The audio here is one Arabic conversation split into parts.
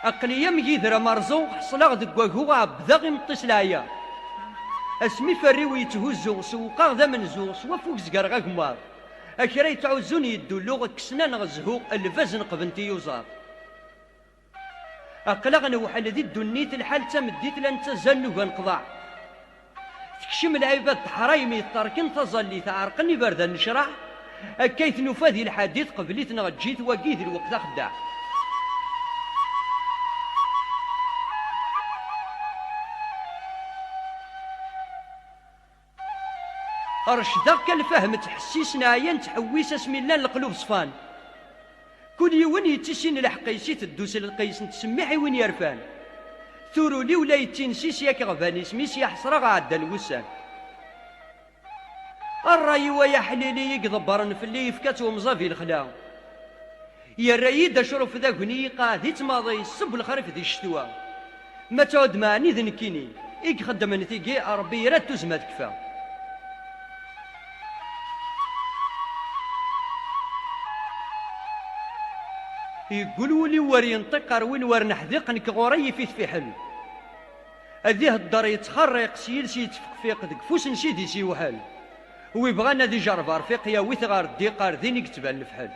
أقلي مجيدر مرزو حصلاغ دقوهو عبدا غمطيس العيا اسمي فريو يتهزو سوقا ذا منزو سوا فوق زقار غاكمار أكرا يتعوزون يدولو كسنان غزهو الفاز نقبنتي يوزار أقلغ نوحل ذي الدنيت الحال تمديت لان تزالو غنقضاع تكشم العباد حرايمي تركن تظلي تعرقني بردا نشرع أكيت نفاذي الحديث قبليت نغجيت وقيد الوقت أخدع أرشدك الفهم تحسيسنا عيان تحويس اسم الله القلوب صفان كل يوم يتسين الحقيسي تدوس القيس نتسميحي وين يرفان ثورو لي ولا يتنسيس ياك غفاني سميس يحصر عدى الوسان الراي ويا حليلي يقضبرن في اللي يفكات ومزافي الخلا يا الرايد اشرف ذا غني قاعد ماضي يصب الخريف ذي الشتوى ما تعود معني ذنكيني إيك خدم نتيجي ربي راد تزمد كفا يقولوا لي ور ينطق روين ور نحذق نكغوري في حل هذه الدار يتخرق سيلسي يتفق ديك فوس نسيدي سي وحل ويبغانا دي جرب رفيق يا ويثغار ديقار ذيني كتبان الفحل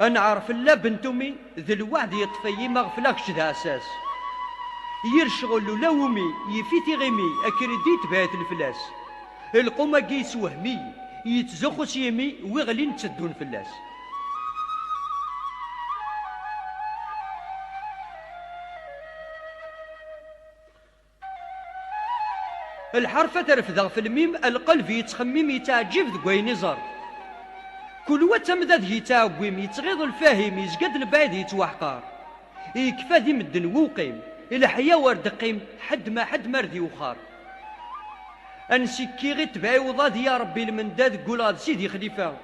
انا عارف لا بنتومي ذي الوعد يطفي ما غفلاكش ذا اساس يرشغل لا ومي يفيتي غيمي اكريديت بهات الفلاس القومة قيس وهمي يتزخس يمي ويغلين تسدون فلاس الحرف ترفض في الميم القلب يتخمم يتعجب ذقوين يزر كل وتمدد يتعقوم يتغيض الفاهم يزقد البعيد يتوحقار يكفى ذي مدن وقيم الحياة ورد قيم حد ما ردي وخار انسكي غي تبعي وضاد يا ربي المنداد قول غاد سيدي خليفة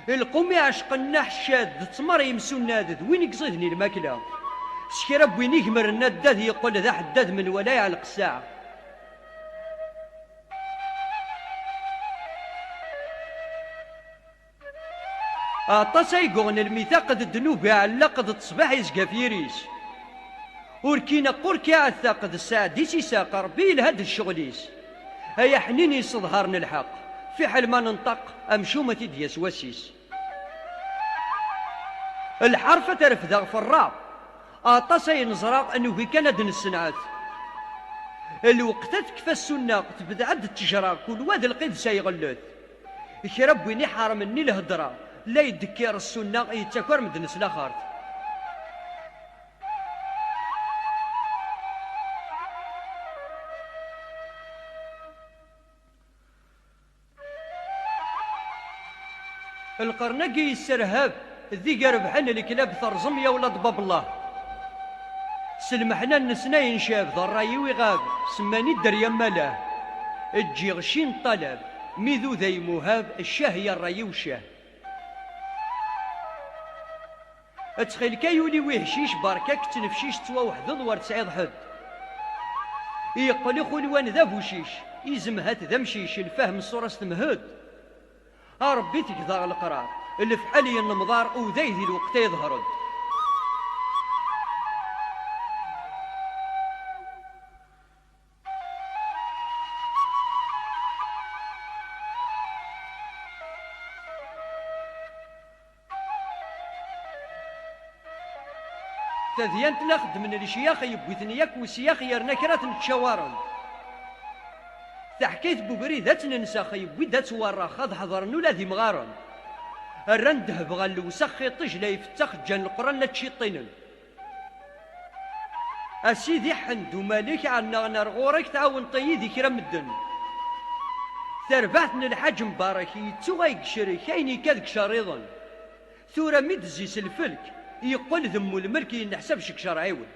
القوم يعشقنا حشاد تمر يمسو النادد وين يقصدني الماكلة سكرب وين يكمر النداد يقول ذا حداد من ولا يعلق الساعة أعطاسا يقون الميثاق قد الدنوب يعلق قد التصباح يزقى فيريس وركينا قركي عثا قد السادس يساق ربي لهاد الشغليس هيا حنين يصظهرنا الحق في حال ما ننطق أمشومة دياس وسيس الحرف ترفذ في الراب أعطاسا ينزراق أنه في كندا السنعات الوقت تكفى السنة تبدعد التجرى كل واد القيد سيغلث يكرب وين يحرم مني الهدرة لا يدكير السنة يتكور مدنس الآخر القرنقي يسرهاب ذي قرب حل الكلاب ثرزم يا ولاد باب الله سلمحنا النسنا ينشاف ذا الراي ويغاب سماني الدريا ملاه اجي غشين طلب ميذو ذي مهاب الشاه يا الراي وشاه اتخيل كايولي ويهشيش بركاك تنفشيش توا وحدض ور تسعيد حد يقول خلوان ذا بوشيش يزم هات ذا مشيش الفهم الصورة ستمهد ربي تكذا القرار اللي في حالي النمضار وذي ذي الوقت يظهرد تذيانت لاخد من الشياخ يبوثني ياك وسياخ يرنا كرات نتشاورن تحكيت بوبري ذات ننسى خيب ذات ورا خاض حضرن ولا ذي مغارن الرنده بغى الوسخ يطيج لا يفتخ جان القران لا تشيطينن اسيدي حند ومالك عنا نرغورك تعاون طيدي كرام الدن تربعتنا الحاج مبارك يتوغا يقشري كايني كذك شريضا ثورة مدزيس الفلك يقول ذم الملك ينحسب شكشر عيون